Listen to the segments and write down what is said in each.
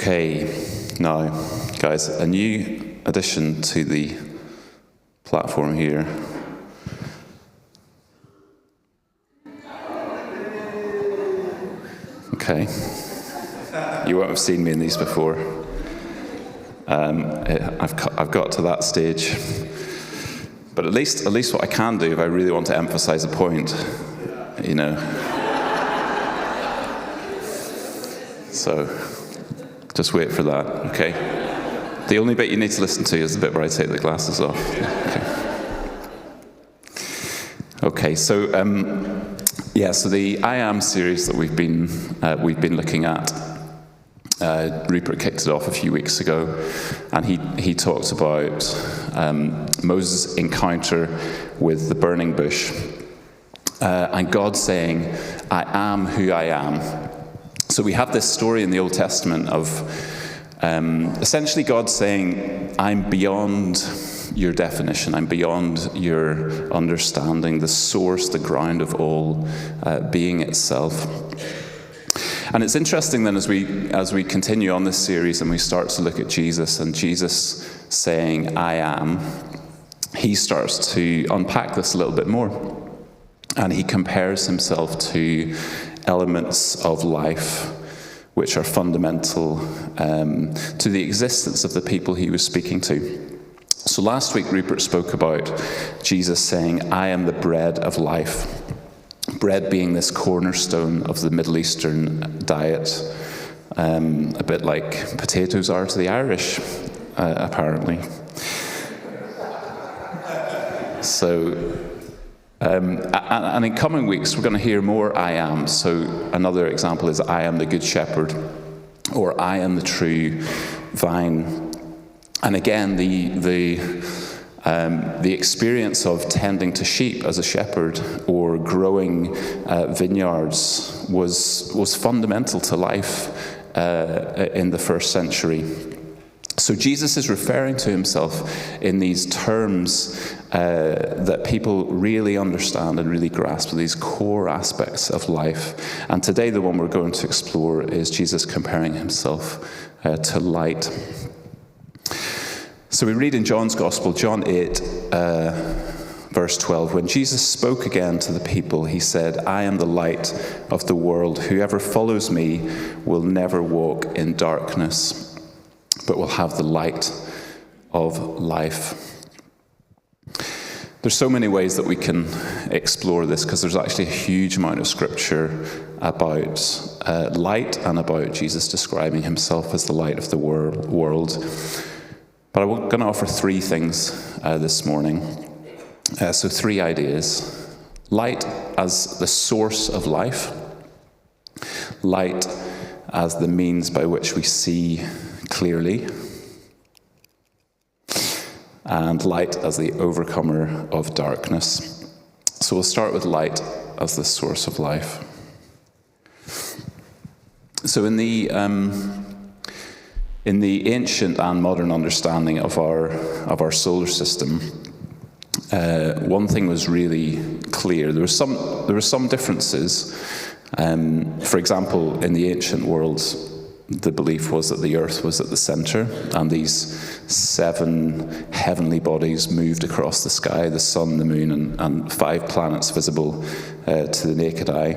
Okay, now, guys, a new addition to the platform here. Okay, you won't have seen me in these before. I've got to that stage, but at least what I can do if I really want to emphasize a point, you know. So, just wait for that, okay? The only bit you need to listen to is the bit where I take the glasses off. Okay, so so the I Am series that we've been looking at, Rupert kicked it off a few weeks ago, and he talked about Moses' encounter with the burning bush, and God saying, "I am who I am." So we have this story in the Old Testament of essentially God saying, "I'm beyond your definition, I'm beyond your understanding, the source, the ground of all being itself." And it's interesting then as we continue on this series and we start to look at Jesus and Jesus saying, "I am," he starts to unpack this a little bit more. And he compares himself to elements of life which are fundamental to the existence of the people he was speaking to. So last week, Rupert spoke about Jesus saying, "I am the bread of life." Bread being this cornerstone of the Middle Eastern diet, a bit like potatoes are to the Irish, apparently. So, and in coming weeks, we're going to hear more "I am." So another example is "I am the good shepherd," or "I am the true vine." And again, the experience of tending to sheep as a shepherd or growing vineyards was fundamental to life in the first century. So Jesus is referring to himself in these terms that people really understand and really grasp, these core aspects of life. And today the one we're going to explore is Jesus comparing himself to light. So we read in John's Gospel, John 8, verse 12, "When Jesus spoke again to the people, he said, 'I am the light of the world. Whoever follows me will never walk in darkness, but will have the light of life.'" There's so many ways that we can explore this because there's actually a huge amount of scripture about light and about Jesus describing himself as the light of the world. But I'm going to offer three things this morning. So three ideas. Light as the source of life. Light as the means by which we see clearly. And light as the overcomer of darkness. So we'll start with light as the source of life. So in the ancient and modern understanding of our solar system, one thing was really clear. There were some differences. For example, in the ancient world, the belief was that the Earth was at the center, and these 7 heavenly bodies moved across the sky: the sun, the moon, and 5 planets visible to the naked eye.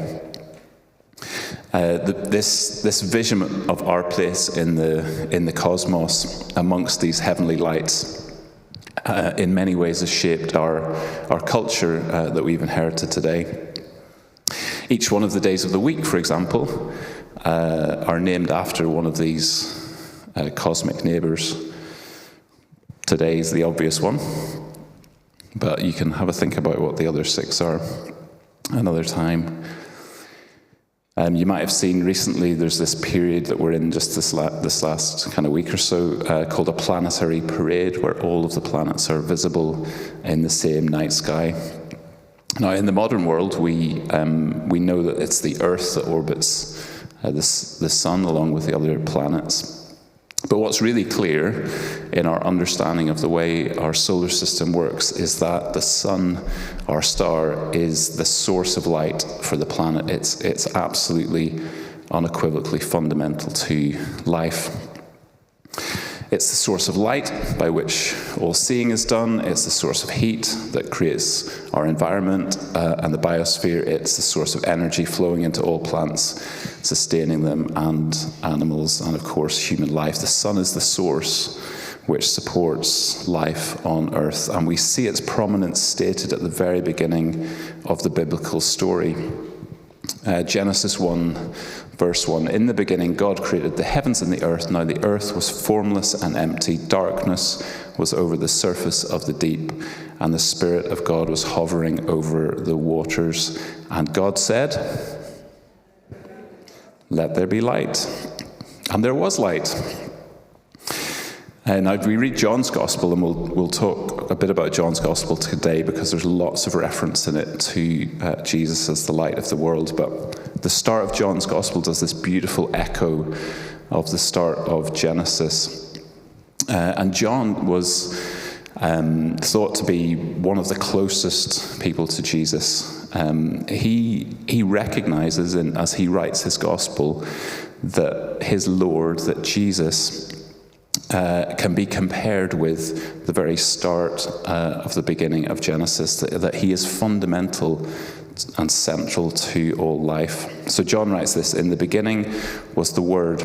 This vision of our place in the cosmos amongst these heavenly lights in many ways has shaped our culture that we've inherited today. Each one of the days of the week, for example, are named after one of these cosmic neighbours. Today's the obvious one, but you can have a think about what the other 6 are another time. You might have seen recently there's this period that we're in just this last kind of week or so called a planetary parade, where all of the planets are visible in the same night sky. Now, in the modern world, we know that it's the Earth that orbits the sun along with the other planets. But what's really clear in our understanding of the way our solar system works is that the sun, our star, is the source of light for the planet. It's absolutely, unequivocally fundamental to life. It's the source of light by which all seeing is done. It's the source of heat that creates our environment and the biosphere. It's the source of energy flowing into all plants, sustaining them, and animals, and of course human life. The sun is the source which supports life on earth, and we see its prominence stated at the very beginning of the biblical story. Genesis 1, verse 1, "In the beginning God created the heavens and the earth. Now the earth was formless and empty. Darkness was over the surface of the deep, and the Spirit of God was hovering over the waters. And God said, 'Let there be light.' And there was light." Now we read John's Gospel, and we'll talk a bit about John's Gospel today because there's lots of reference in it to Jesus as the light of the world. But the start of John's Gospel does this beautiful echo of the start of Genesis. And John was thought to be one of the closest people to Jesus. He recognizes, as he writes his Gospel, that his Lord, that Jesus, can be compared with the very start of the beginning of Genesis, that he is fundamental and central to all life. So John writes this: "In the beginning was the Word,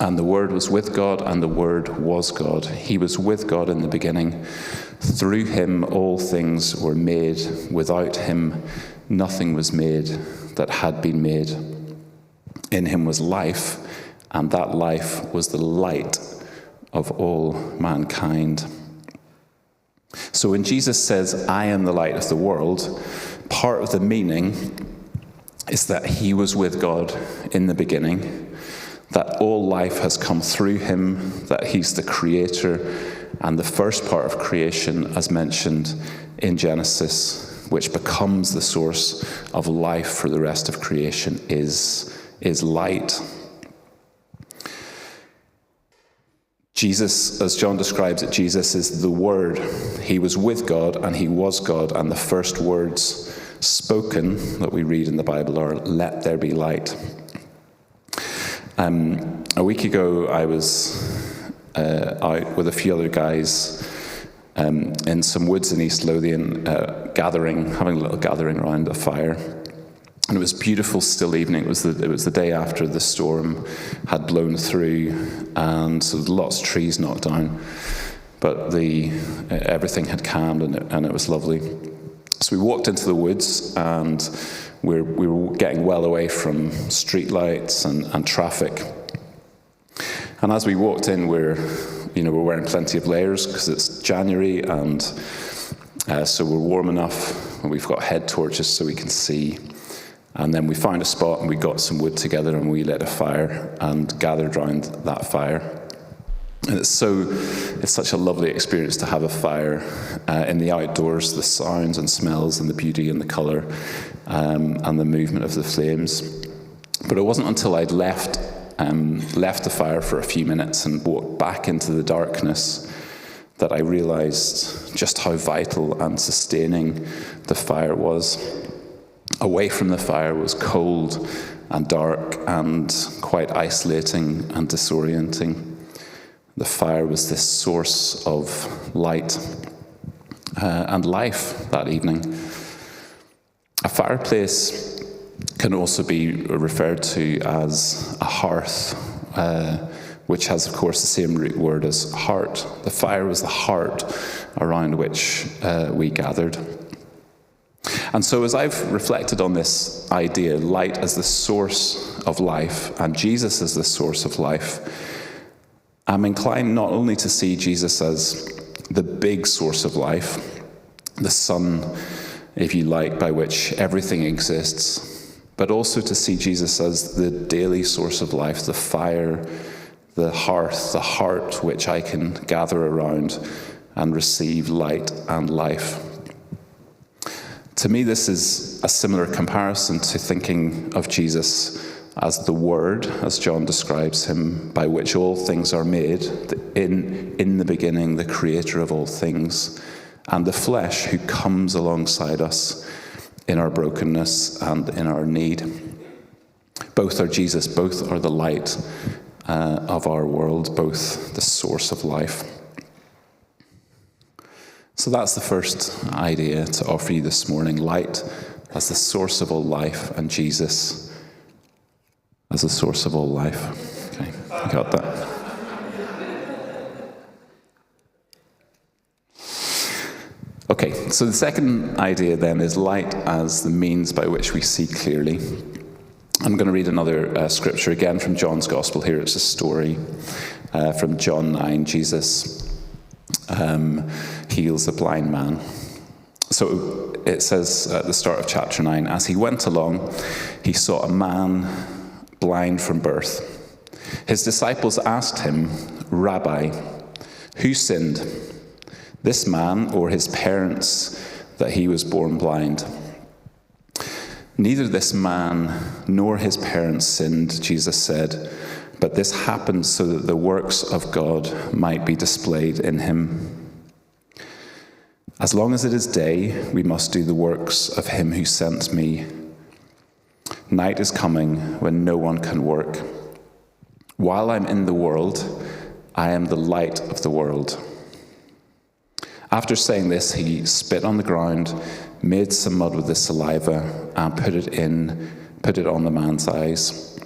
and the Word was with God, and the Word was God. He was with God in the beginning. Through him all things were made. Without him nothing was made that had been made. In him was life, and that life was the light of all mankind." So when Jesus says, "I am the light of the world," part of the meaning is that he was with God in the beginning, that all life has come through him, that he's the creator, and the first part of creation, as mentioned in Genesis, which becomes the source of life for the rest of creation, is light. Jesus, as John describes it, Jesus is the Word. He was with God and he was God, and the first words spoken that we read in the Bible are, "Let there be light." A week ago, I was out with a few other guys in some woods in East Lothian, having a little gathering around a fire. And it was beautiful, still evening. It was the day after the storm had blown through, and so lots of trees knocked down. But everything had calmed, and it was lovely. So we walked into the woods, and we were getting well away from streetlights and traffic. And as we walked in, we're wearing plenty of layers because it's January, and so we're warm enough. And we've got head torches so we can see. And then we found a spot and we got some wood together and we lit a fire and gathered around that fire. And it's such a lovely experience to have a fire in the outdoors, the sounds and smells and the beauty and the colour and the movement of the flames. But it wasn't until I'd left the fire for a few minutes and walked back into the darkness that I realised just how vital and sustaining the fire was. Away from the fire was cold and dark and quite isolating and disorienting. The fire was this source of light and life that evening. A fireplace can also be referred to as a hearth, which has, of course, the same root word as heart. The fire was the heart around which we gathered. And so as I've reflected on this idea, light as the source of life and Jesus as the source of life, I'm inclined not only to see Jesus as the big source of life, the sun, if you like, by which everything exists, but also to see Jesus as the daily source of life, the fire, the hearth, the heart which I can gather around and receive light and life. To me, this is a similar comparison to thinking of Jesus as the Word, as John describes him, by which all things are made, in the beginning, the creator of all things, and the flesh who comes alongside us in our brokenness and in our need. Both are Jesus, both are the light, of our world, both the source of life. So that's the first idea to offer you this morning: light as the source of all life, and Jesus as the source of all life. Okay, you got that? Okay, so the second idea then is light as the means by which we see clearly. I'm going to read another scripture again from John's Gospel here. It's a story from John 9. Jesus heals a blind man. So it says at the start of chapter 9, as he went along, he saw a man blind from birth. His disciples asked him, Rabbi, who sinned, this man or his parents, that he was born blind? Neither this man nor his parents sinned, Jesus said, but this happened so that the works of God might be displayed in him. As long as it is day, we must do the works of him who sent me. Night is coming when no one can work. While I'm in the world, I am the light of the world. After saying this, he spit on the ground, made some mud with his saliva, and put it on the man's eyes.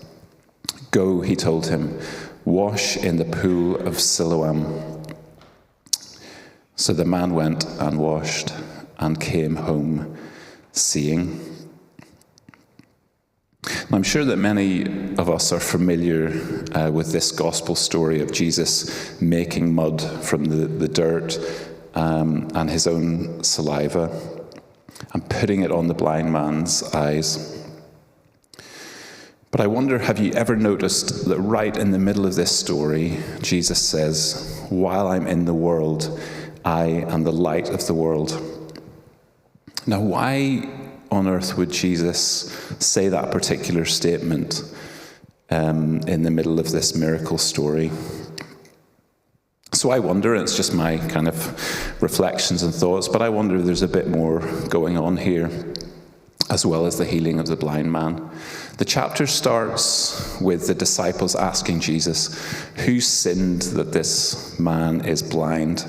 Go, he told him, wash in the pool of Siloam. So the man went and washed and came home seeing. I'm sure that many of us are familiar with this gospel story of Jesus making mud from the dirt and his own saliva and putting it on the blind man's eyes. But I wonder, have you ever noticed that right in the middle of this story, Jesus says, while I'm in the world, I am the light of the world. Now, why on earth would Jesus say that particular statement in the middle of this miracle story? So I wonder, it's just my kind of reflections and thoughts, but I wonder if there's a bit more going on here, as well as the healing of the blind man. The chapter starts with the disciples asking Jesus, who sinned that this man is blind?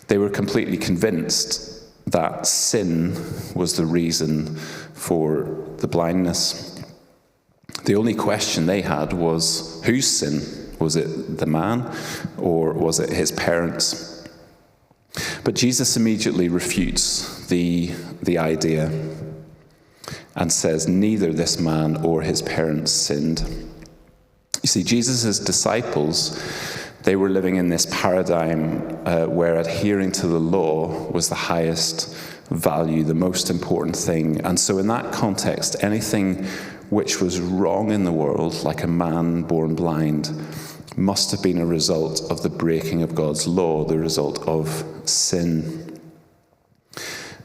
They were completely convinced that sin was the reason for the blindness. The only question they had was, whose sin? Was it the man, or was it his parents? But Jesus immediately refutes the idea and says neither this man or his parents sinned. You see, Jesus' disciples, they were living in this paradigm where adhering to the law was the highest value, the most important thing. And so in that context, anything which was wrong in the world, like a man born blind, must have been a result of the breaking of God's law, the result of sin.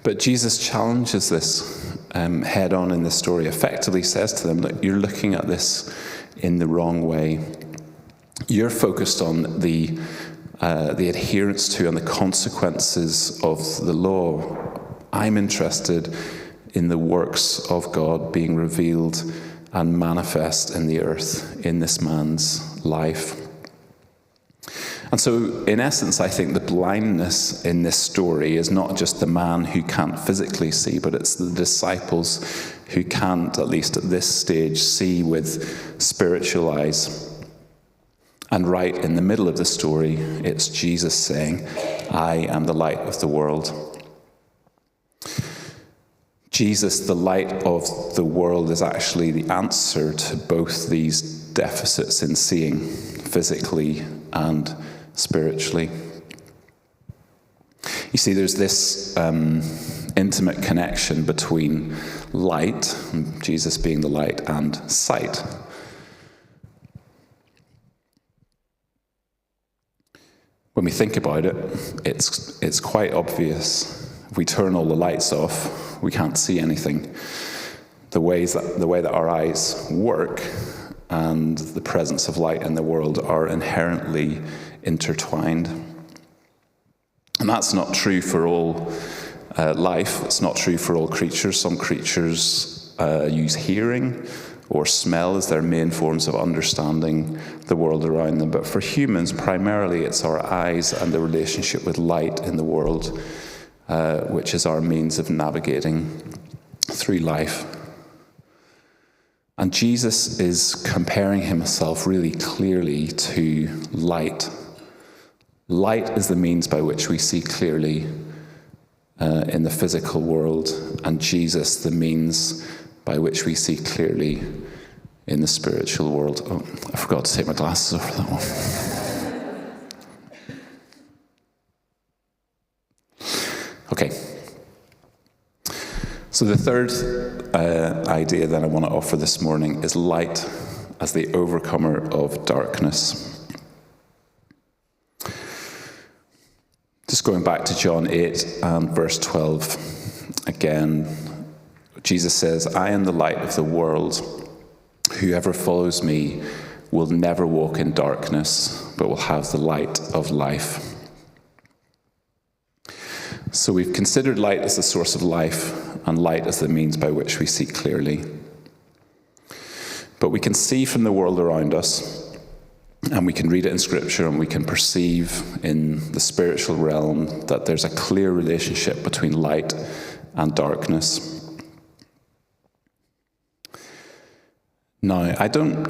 But Jesus challenges this head on in the story, effectively says to them, look, you're looking at this in the wrong way. You're focused on the adherence to and the consequences of the law. I'm interested in the works of God being revealed and manifest in the earth, in this man's life. And so, in essence, I think the blindness in this story is not just the man who can't physically see, but it's the disciples who can't, at least at this stage, see with spiritual eyes. And right in the middle of the story, it's Jesus saying, I am the light of the world. Jesus, the light of the world, is actually the answer to both these deficits in seeing, physically and spiritually. You see, there's this intimate connection between light, Jesus being the light, and sight. When we think about it, it's quite obvious. If we turn all the lights off, we can't see anything. The way that our eyes work and the presence of light in the world are inherently intertwined. And that's not true for all life. It's not true for all creatures. Some creatures use hearing. or smell as their main forms of understanding the world around them. But for humans, primarily it's our eyes and the relationship with light in the world, which is our means of navigating through life. And Jesus is comparing himself really clearly to light. Light is the means by which we see clearly in the physical world, and Jesus the means by which we see clearly in the spiritual world. Oh, I forgot to take my glasses off for that one. Okay. So the third idea that I want to offer this morning is light as the overcomer of darkness. Just going back to John 8 and verse 12 again, Jesus says, "I am the light of the world. Whoever follows me will never walk in darkness, but will have the light of life." So we've considered light as the source of life and light as the means by which we see clearly. But we can see from the world around us, and we can read it in Scripture, and we can perceive in the spiritual realm that there's a clear relationship between light and darkness. Now, I don't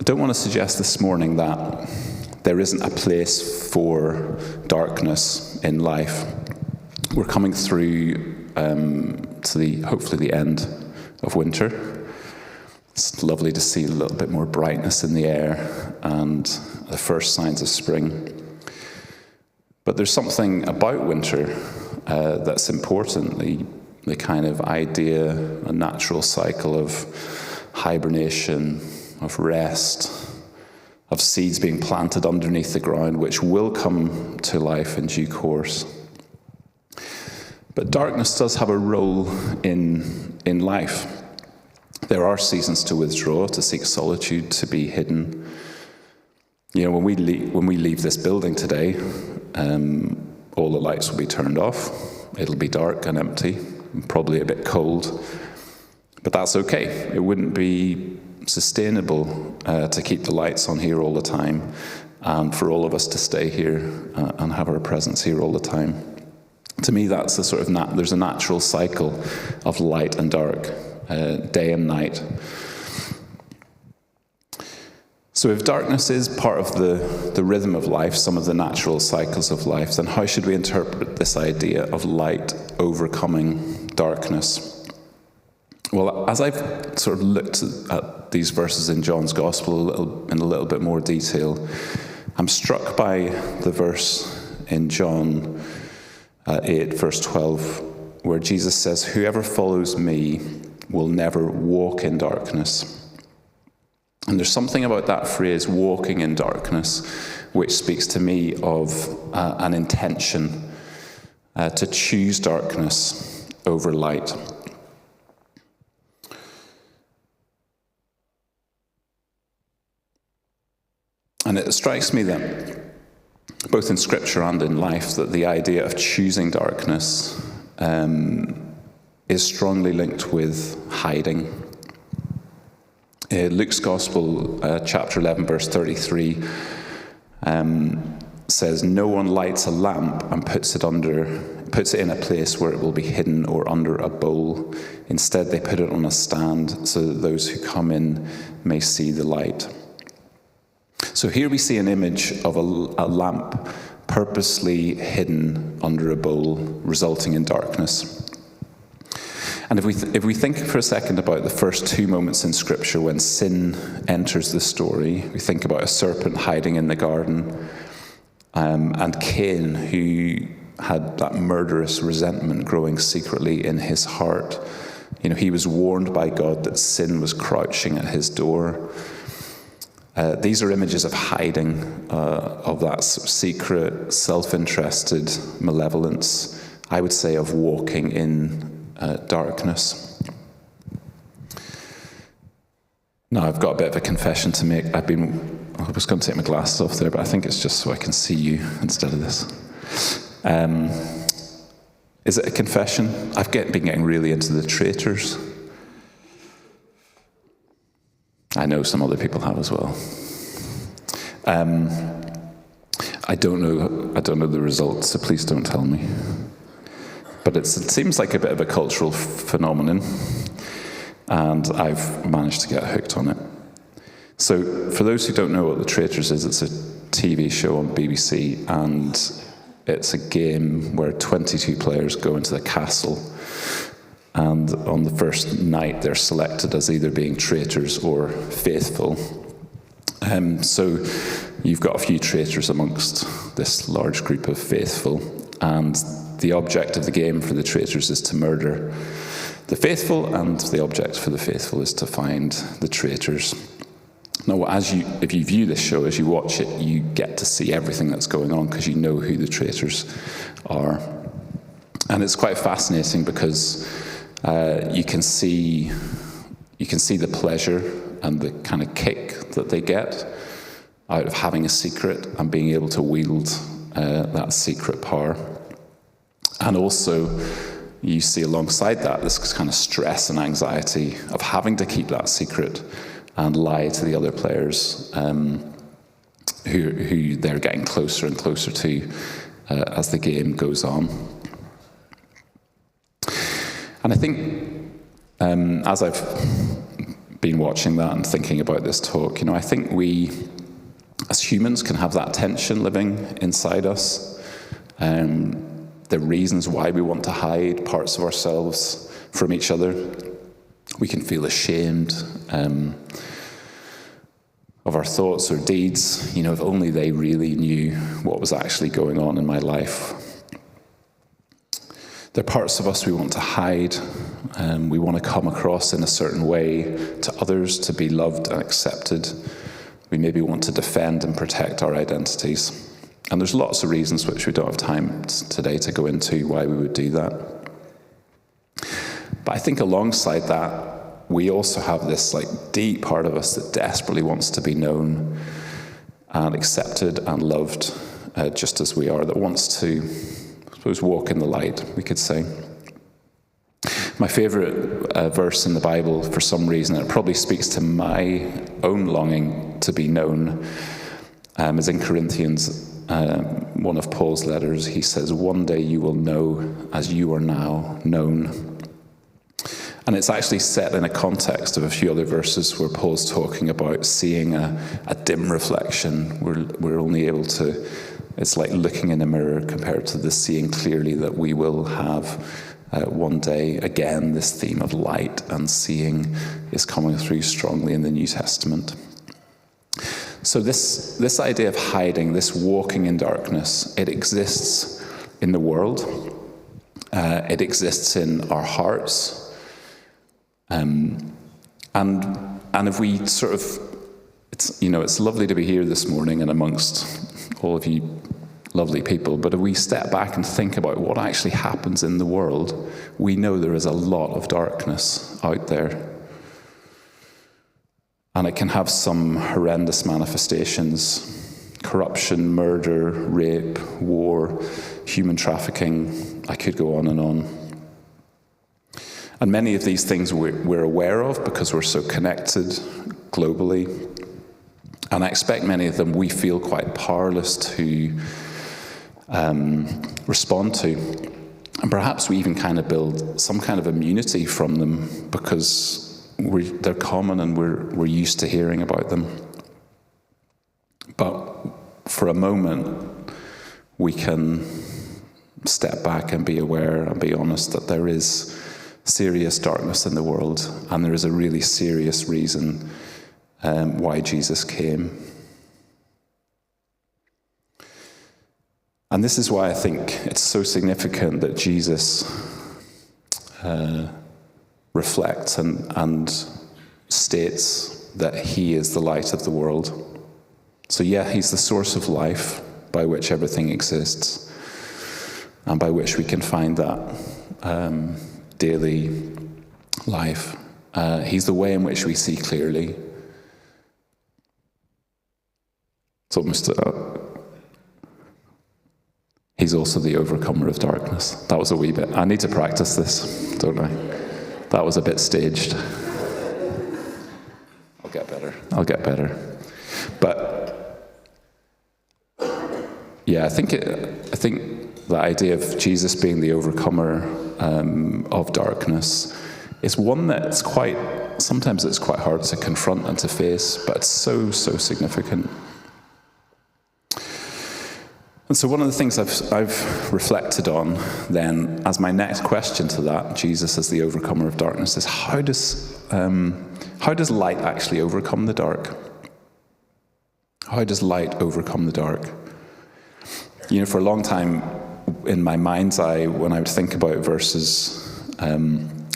want to suggest this morning that there isn't a place for darkness in life. We're coming through to hopefully the end of winter. It's lovely to see a little bit more brightness in the air and the first signs of spring. But there's something about winter that's important, the kind of idea, a natural cycle of hibernation, of rest, of seeds being planted underneath the ground, which will come to life in due course. But darkness does have a role in life. There are seasons to withdraw, to seek solitude, to be hidden. You know, when we leave this building today, all the lights will be turned off. It'll be dark and empty, probably a bit cold. But that's okay. It wouldn't be sustainable to keep the lights on here all the time, and for all of us to stay here and have our presence here all the time. To me, that's a sort of there's a natural cycle of light and dark, day and night. So if darkness is part of the rhythm of life, some of the natural cycles of life, then how should we interpret this idea of light overcoming darkness? Well, as I've sort of looked at these verses in John's Gospel in a little bit more detail, I'm struck by the verse in John 8, verse 12, where Jesus says, "Whoever follows me will never walk in darkness." And there's something about that phrase, walking in darkness, which speaks to me of an intention to choose darkness over light. And it strikes me that, both in Scripture and in life, that the idea of choosing darkness is strongly linked with hiding. Luke's Gospel, chapter 11, verse 33, says, "No one lights a lamp and puts it in a place where it will be hidden or under a bowl. Instead, they put it on a stand so that those who come in may see the light." So here we see an image of a lamp purposely hidden under a bowl, resulting in darkness. And if we think for a second about the first two moments in Scripture when sin enters the story, we think about a serpent hiding in the garden, and Cain, who had that murderous resentment growing secretly in his heart. You know, he was warned by God that sin was crouching at his door. These are images of hiding, of that secret, self-interested malevolence, I would say, of walking in darkness. Now, I've got a bit of a confession to make. I was going to take my glasses off there, but I think it's just so I can see you instead of this. Is it a confession? I've been getting really into the traitors. I know some other people have as well. I don't know the results, so please don't tell me. But it seems like a bit of a cultural phenomenon, and I've managed to get hooked on it. So for those who don't know what The Traitors is, it's a TV show on BBC, and it's a game where 22 players go into the castle, and on the first night they're selected as either being traitors or faithful. So you've got a few traitors amongst this large group of faithful, and the object of the game for the traitors is to murder the faithful, and the object for the faithful is to find the traitors. Now, if you view this show, as you watch it, you get to see everything that's going on because you know who the traitors are. And it's quite fascinating because you can see the pleasure and the kind of kick that they get out of having a secret and being able to wield that secret power. And also, you see alongside that this kind of stress and anxiety of having to keep that secret and lie to the other players who they're getting closer and closer to as the game goes on. And I think as I've been watching that and thinking about this talk, I think we, as humans, can have that tension living inside us. The reasons why we want to hide parts of ourselves from each other. We can feel ashamed of our thoughts or deeds. If only they really knew what was actually going on in my life. There are parts of us we want to hide. We want to come across in a certain way to others to be loved and accepted. We maybe want to defend and protect our identities. And there's lots of reasons which we don't have time today to go into why we would do that. But I think alongside that, we also have this deep part of us that desperately wants to be known and accepted and loved just as we are, that wants to, I suppose, walk in the light, we could say. My favourite verse in the Bible, for some reason, and it probably speaks to my own longing to be known, is in Corinthians, one of Paul's letters. He says, "One day you will know as you are now known." And it's actually set in a context of a few other verses where Paul's talking about seeing a dim reflection. We're only able to, it's like looking in a mirror compared to the seeing clearly that we will have one day. Again, this theme of light and seeing is coming through strongly in the New Testament. So this idea of hiding, this walking in darkness, it exists in the world. It exists in our hearts. And if we sort of, it's lovely to be here this morning and amongst all of you lovely people, but if we step back and think about what actually happens in the world, we know there is a lot of darkness out there. And it can have some horrendous manifestations: corruption, murder, rape, war, human trafficking. I could go on and on. And many of these things we're aware of because we're so connected globally. And I expect many of them we feel quite powerless to respond to. And perhaps we even kind of build some kind of immunity from them because they're common and we're used to hearing about them. But for a moment, we can step back and be aware and be honest that there is serious darkness in the world, and there is a really serious reason why Jesus came. And this is why I think it's so significant that Jesus reflects and states that he is the light of the world. So yeah, he's the source of life by which everything exists and by which we can find that daily life. He's the way in which we see clearly. It's almost he's also the overcomer of darkness. That was a wee bit. I need to practice this, don't I? That was a bit staged. I'll get better. I'll get better. But yeah, I think the idea of Jesus being the overcomer of darkness is one that's sometimes it's quite hard to confront and to face, but it's so significant. And so one of the things I've reflected on then, as my next question to that, Jesus as the overcomer of darkness, is how does light actually overcome the dark? How does light overcome the dark? For a long time, in my mind's eye, when I would think about verses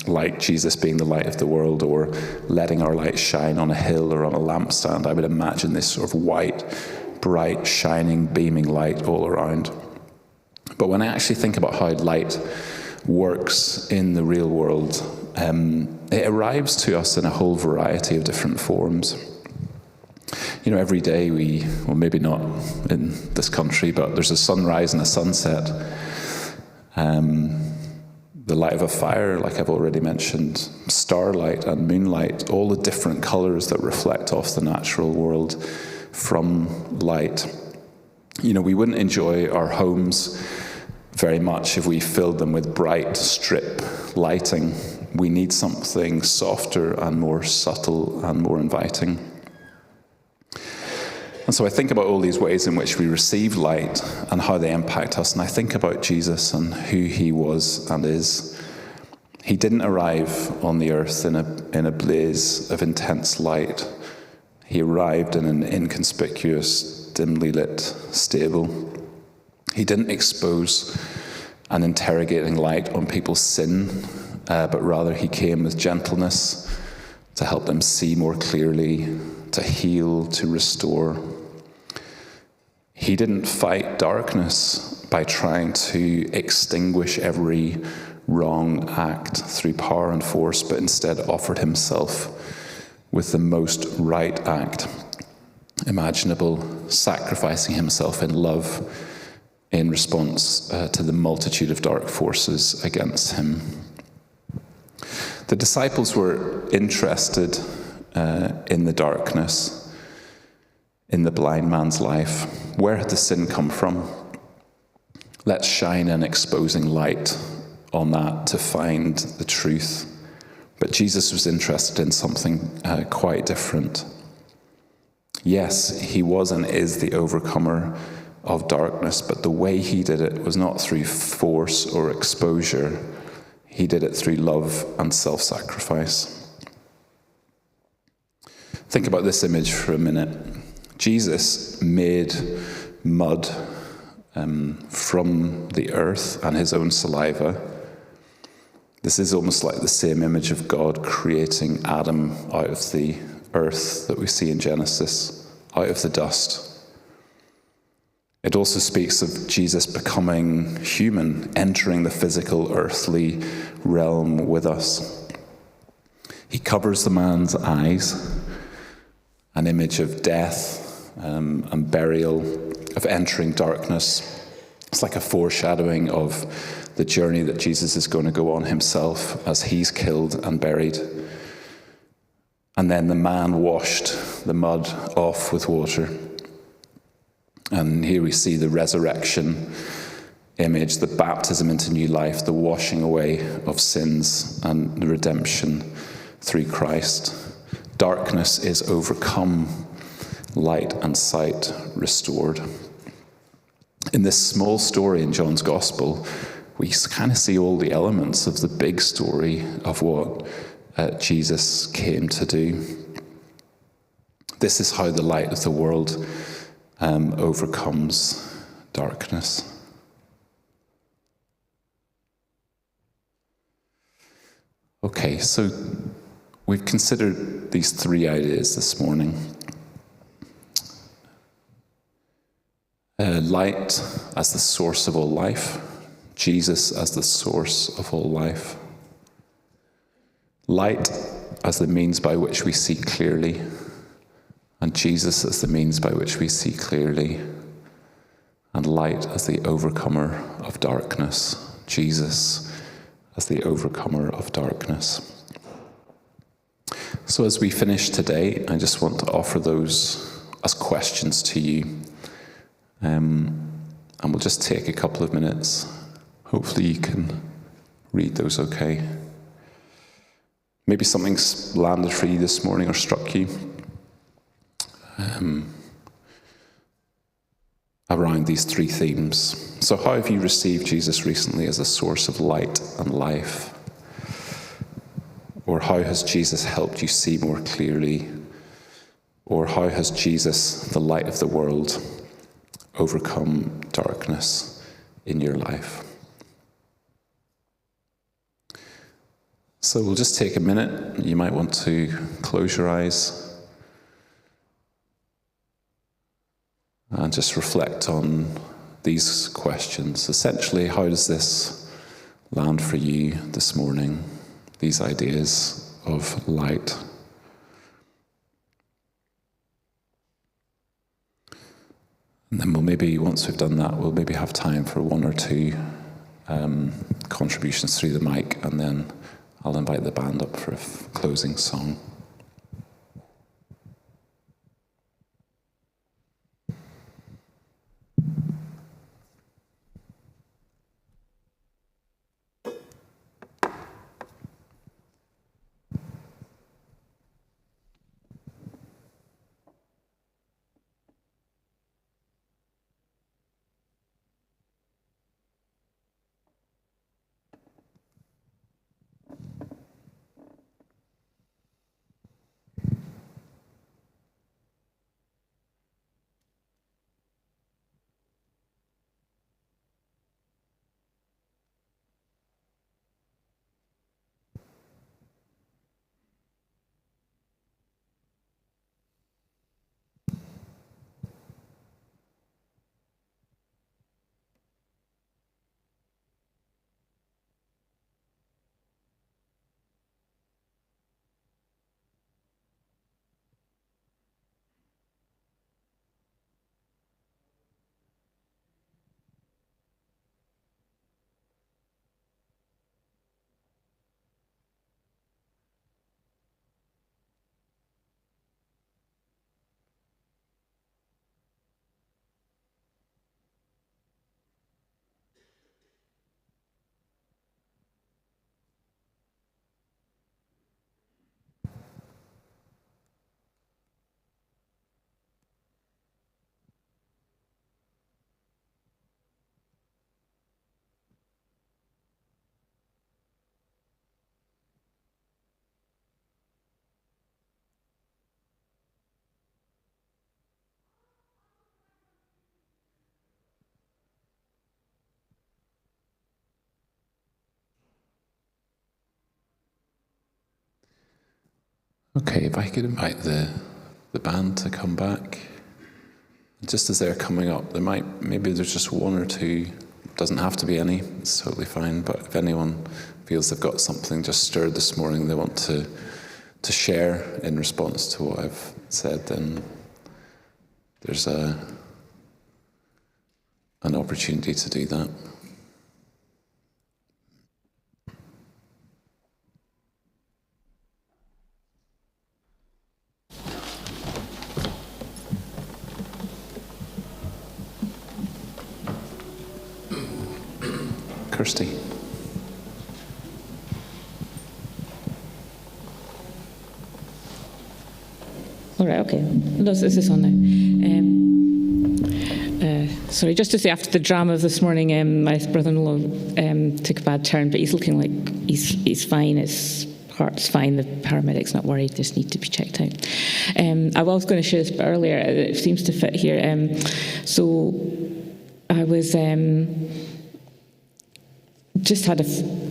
like Jesus being the light of the world, or letting our light shine on a hill or on a lampstand, I would imagine this sort of white, bright, shining, beaming light all around. But when I actually think about how light works in the real world, it arrives to us in a whole variety of different forms. Every day well, maybe not in this country, but there's a sunrise and a sunset. The light of a fire, like I've already mentioned, starlight and moonlight, all the different colours that reflect off the natural world from light. We wouldn't enjoy our homes very much if we filled them with bright strip lighting. We need something softer and more subtle and more inviting. And so I think about all these ways in which we receive light and how they impact us, and I think about Jesus and who he was and is. He didn't arrive on the earth in a blaze of intense light. He arrived in an inconspicuous, dimly lit stable. He didn't expose an interrogating light on people's sin, but rather he came with gentleness to help them see more clearly, to heal, to restore. He didn't fight darkness by trying to extinguish every wrong act through power and force, but instead offered himself with the most right act imaginable, sacrificing himself in love in response to the multitude of dark forces against him. The disciples were interested in the darkness, in the blind man's life. Where had the sin come from? Let's shine an exposing light on that to find the truth. But Jesus was interested in something quite different. Yes, he was and is the overcomer of darkness, but the way he did it was not through force or exposure. He did it through love and self-sacrifice. Think about this image for a minute. Jesus made mud from the earth and his own saliva. This is almost like the same image of God creating Adam out of the earth that we see in Genesis, out of the dust. It also speaks of Jesus becoming human, entering the physical, earthly realm with us. He covers the man's eyes, an image of death and burial, of entering darkness. It's like a foreshadowing of the journey that Jesus is going to go on himself as he's killed and buried. And then the man washed the mud off with water. And here we see the resurrection image, the baptism into new life, the washing away of sins and the redemption through Christ. Darkness is overcome, light and sight restored. In this small story in John's Gospel, we kind of see all the elements of the big story of what Jesus came to do. This is how the light of the world overcomes darkness. Okay, so we've considered these three ideas this morning. Light as the source of all life, Jesus as the source of all life. Light as the means by which we see clearly, and Jesus as the means by which we see clearly, and light as the overcomer of darkness, Jesus as the overcomer of darkness. So as we finish today, I just want to offer those as questions to you. And we'll just take a couple of minutes. Hopefully you can read those okay. Maybe something's landed for you this morning or struck you around these three themes. So how have you received Jesus recently as a source of light and life? Or how has Jesus helped you see more clearly? Or how has Jesus, the light of the world, overcome darkness in your life? So we'll just take a minute. You might want to close your eyes and just reflect on these questions. Essentially, how does this land for you this morning? These ideas of light. And then once we've done that, we'll maybe have time for one or two contributions through the mic, and then I'll invite the band up for a closing song. Okay, if I could invite the band to come back. Just as they're coming up, maybe there's just one or two, doesn't have to be any, it's totally fine, but if anyone feels they've got something just stirred this morning they want to share in response to what I've said, then there's an opportunity to do that. Kirsty. All right, okay. No, this is on now. Sorry, just to say, after the drama of this morning, my brother-in-law took a bad turn, but he's looking like he's fine. His heart's fine. The paramedics not worried. Just need to be checked out. I was going to share this bit earlier. It seems to fit here. So I was just had a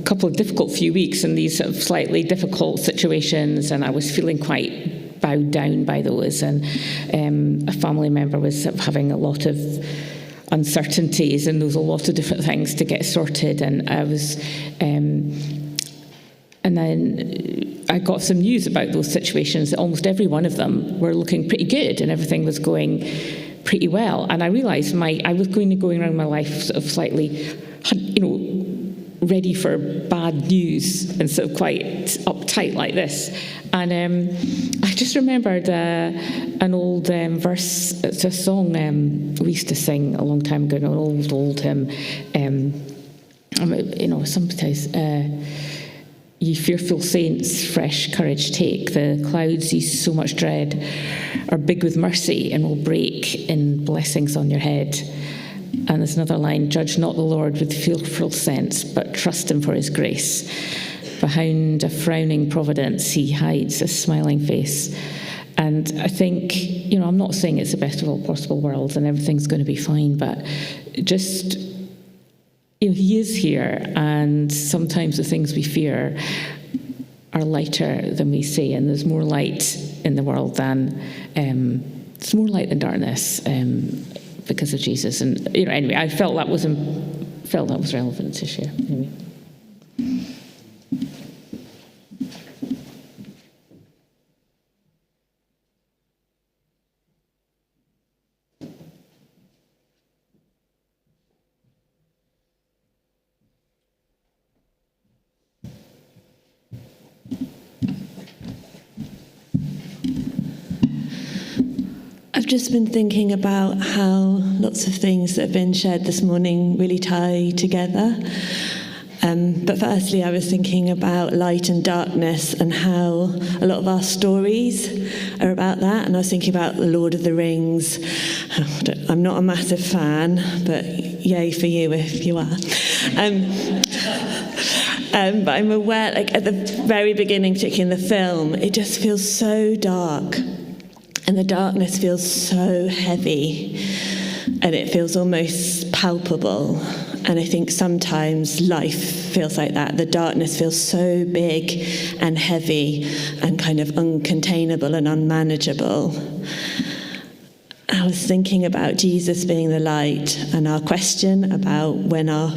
couple of difficult few weeks in these sort of slightly difficult situations, and I was feeling quite bowed down by those. And a family member was sort of having a lot of uncertainties, and there was a lot of different things to get sorted. And I was, and then I got some news about those situations that almost every one of them were looking pretty good, and everything was going pretty well. And I realised I was going around my life sort of slightly, ready for bad news and sort of quite uptight like this. And I just remembered an old verse. It's a song we used to sing a long time ago, an old hymn. Sometimes, ye fearful saints, fresh courage take. The clouds ye so much dread are big with mercy and will break in blessings on your head. And there's another line, judge not the Lord with fearful sense, but trust him for his grace. Behind a frowning providence, he hides a smiling face. And I think, I'm not saying it's the best of all possible worlds and everything's going to be fine, but just, he is here, and sometimes the things we fear are lighter than we say, and there's more light in the world than, there's more light than darkness, because of Jesus. And anyway, I felt that was relevant to share. Anyway. I've just been thinking about how lots of things that have been shared this morning really tie together. But firstly, I was thinking about light and darkness and how a lot of our stories are about that. And I was thinking about The Lord of the Rings. I'm not a massive fan, but yay for you if you are. But I'm aware, at the very beginning, particularly in the film, it just feels so dark. And the darkness feels so heavy, and it feels almost palpable. And I think sometimes life feels like that. The darkness feels so big and heavy and kind of uncontainable and unmanageable. I was thinking about Jesus being the light, and our question about when our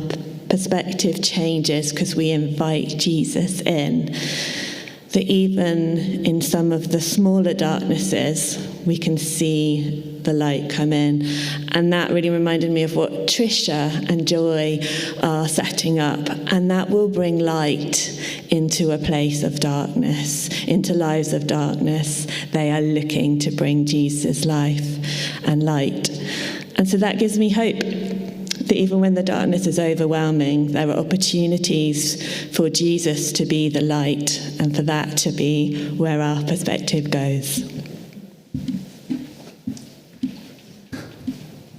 perspective changes because we invite Jesus in. That even in some of the smaller darknesses, we can see the light come in. And that really reminded me of what Trisha and Joy are setting up. And that will bring light into a place of darkness, into lives of darkness. They are looking to bring Jesus' life and light. And so that gives me hope. That even when the darkness is overwhelming, there are opportunities for Jesus to be the light and for that to be where our perspective goes.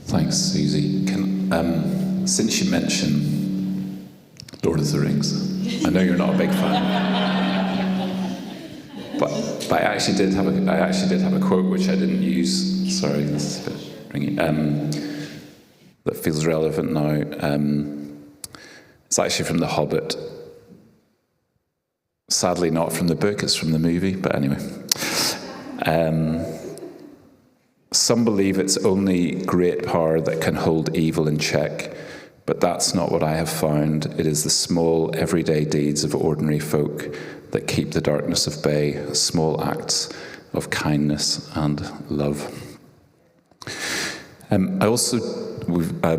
Thanks, Susie. Since you mentioned Lord of the Rings, I know you're not a big fan, but I actually did have a quote which I didn't use. Sorry, this is a bit ringy. That feels relevant now. It's actually from The Hobbit. Sadly, not from the book, it's from the movie, but anyway. Some believe it's only great power that can hold evil in check, but that's not what I have found. It is the small, everyday deeds of ordinary folk that keep the darkness at bay, small acts of kindness and love.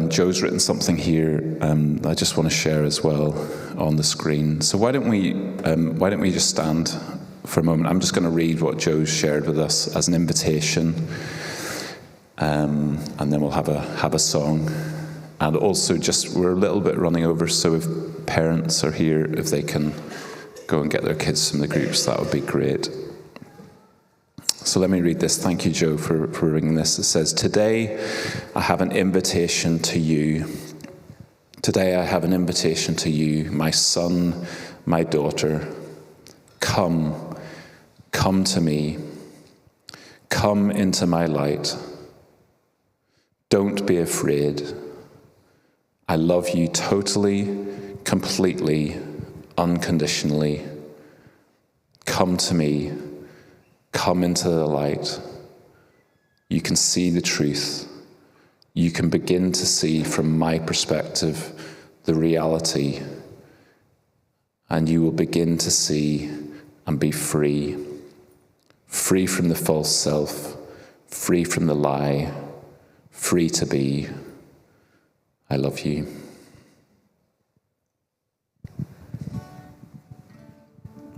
Joe's written something here I just want to share as well on the screen. So why don't we just stand for a moment? I'm just going to read what Joe shared with us as an invitation, and then we'll have a song. And also, we're a little bit running over, so if parents are here, if they can go and get their kids from the groups, that would be great. So let me read this. Thank you, Joe, for reading this. It says, today I have an invitation to you. Today I have an invitation to you, my son, my daughter. Come to me. Come into my light. Don't be afraid. I love you totally, completely, unconditionally. Come to me. Come into the light. You can see the truth. You can begin to see from my perspective the reality, and you will begin to see and be free. Free from the false self, free from the lie, free to be. I love you.